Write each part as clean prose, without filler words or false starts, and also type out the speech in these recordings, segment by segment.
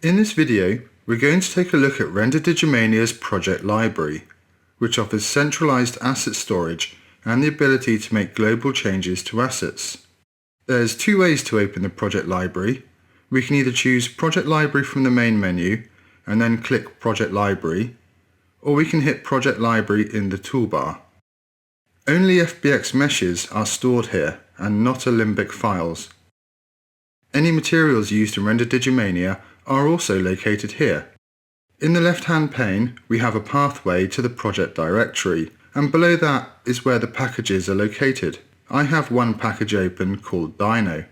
In this video, we're going to take a look at RenderDigimania's project library, which offers centralized asset storage and the ability to make global changes to assets. There's two ways to open the project library. We can either choose Project Library from the main menu and then click Project Library, or we can hit Project Library in the toolbar. Only FBX meshes are stored here and not Alembic files. Any materials used in RenderDigimania are also located here. In the left-hand pane, we have a pathway to the project directory, and below that is where the packages are located. I have one package open called Dino.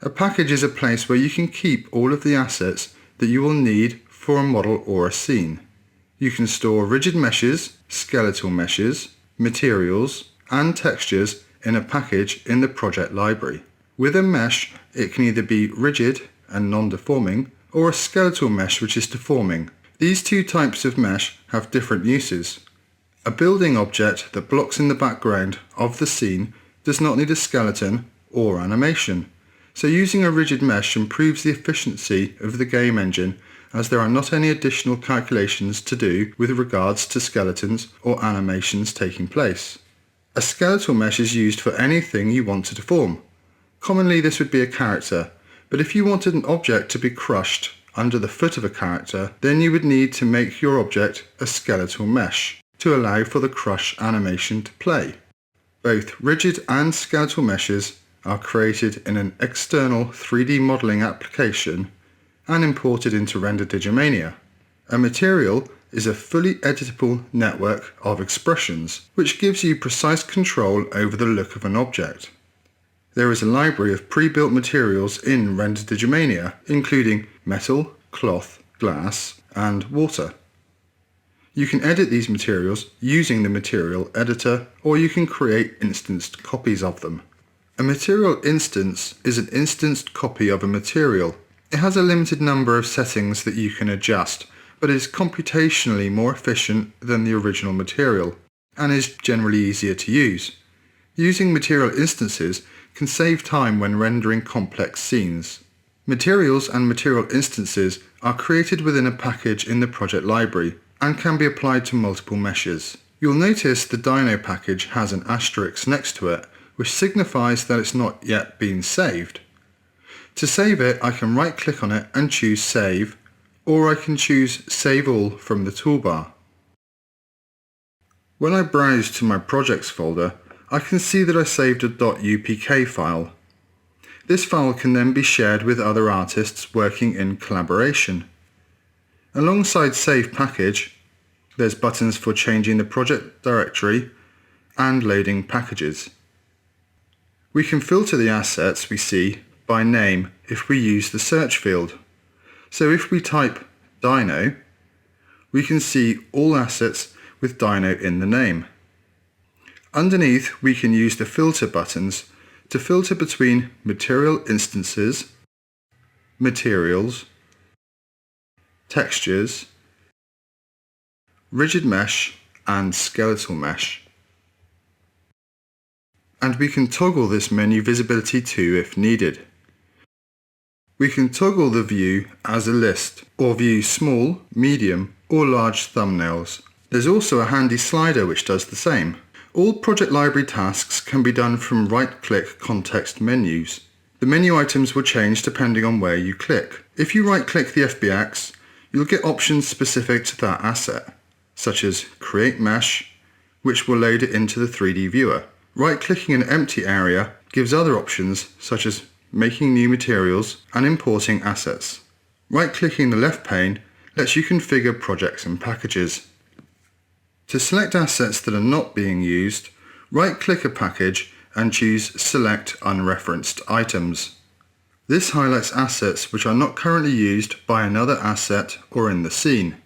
A package is a place where you can keep all of the assets that you will need for a model or a scene. You can store rigid meshes, skeletal meshes, materials, and textures in a package in the project library. With a mesh, it can either be rigid and non-deforming, or a skeletal mesh which is deforming. These two types of mesh have different uses. A building object that blocks in the background of the scene does not need a skeleton or animation, so using a rigid mesh improves the efficiency of the game engine, as there are not any additional calculations to do with regards to skeletons or animations taking place. A skeletal mesh is used for anything you want to deform. Commonly this would be a character, but if you wanted an object to be crushed under the foot of a character, then you would need to make your object a skeletal mesh to allow for the crush animation to play. Both rigid and skeletal meshes are created in an external 3D modeling application and imported into RenderDigimania. A material is a fully editable network of expressions, which gives you precise control over the look of an object. There is a library of pre-built materials in RenderDigimania, including metal, cloth, glass, and water. You can edit these materials using the material editor, or you can create instanced copies of them. A material instance is an instanced copy of a material. It has a limited number of settings that you can adjust, but is computationally more efficient than the original material, and is generally easier to use. Using material instances can save time when rendering complex scenes. Materials and material instances are created within a package in the project library and can be applied to multiple meshes. You'll notice the Dino package has an asterisk next to it, which signifies that it's not yet been saved. To save it, I can right-click on it and choose Save, or I can choose Save All from the toolbar. When I browse to my Projects folder, I can see that I saved a .upk file. This file can then be shared with other artists working in collaboration. Alongside Save Package, there's buttons for changing the project directory and loading packages. We can filter the assets we see by name if we use the search field. So if we type Dino, we can see all assets with Dino in the name. Underneath, we can use the filter buttons to filter between material instances, materials, textures, rigid mesh, and skeletal mesh. And we can toggle this menu visibility too if needed. We can toggle the view as a list, or view small, medium, or large thumbnails. There's also a handy slider which does the same. All project library tasks can be done from right-click context menus. The menu items will change depending on where you click. If you right-click the FBX, you'll get options specific to that asset, such as Create Mesh, which will load it into the 3D viewer. Right-clicking an empty area gives other options, such as making new materials and importing assets. Right-clicking the left pane lets you configure projects and packages. To select assets that are not being used, right-click a package and choose Select Unreferenced Items. This highlights assets which are not currently used by another asset or in the scene.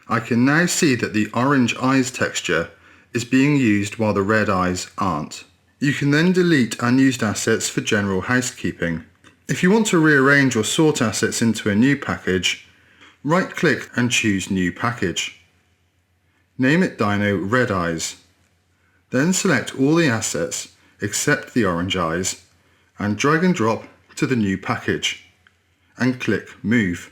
I can now see that the orange eyes texture is being used while the red eyes aren't. You can then delete unused assets for general housekeeping. If you want to rearrange or sort assets into a new package, right-click and choose New Package. Name it Dino Red Eyes. Then select all the assets except the orange eyes and drag and drop to the new package and click Move.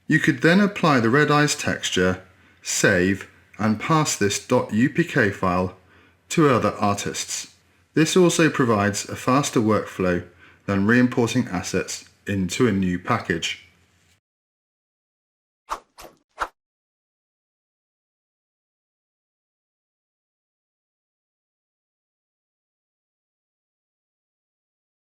You could then apply the red eyes texture, save, and pass this .upk file to other artists. This also provides a faster workflow than re-importing assets into a new package.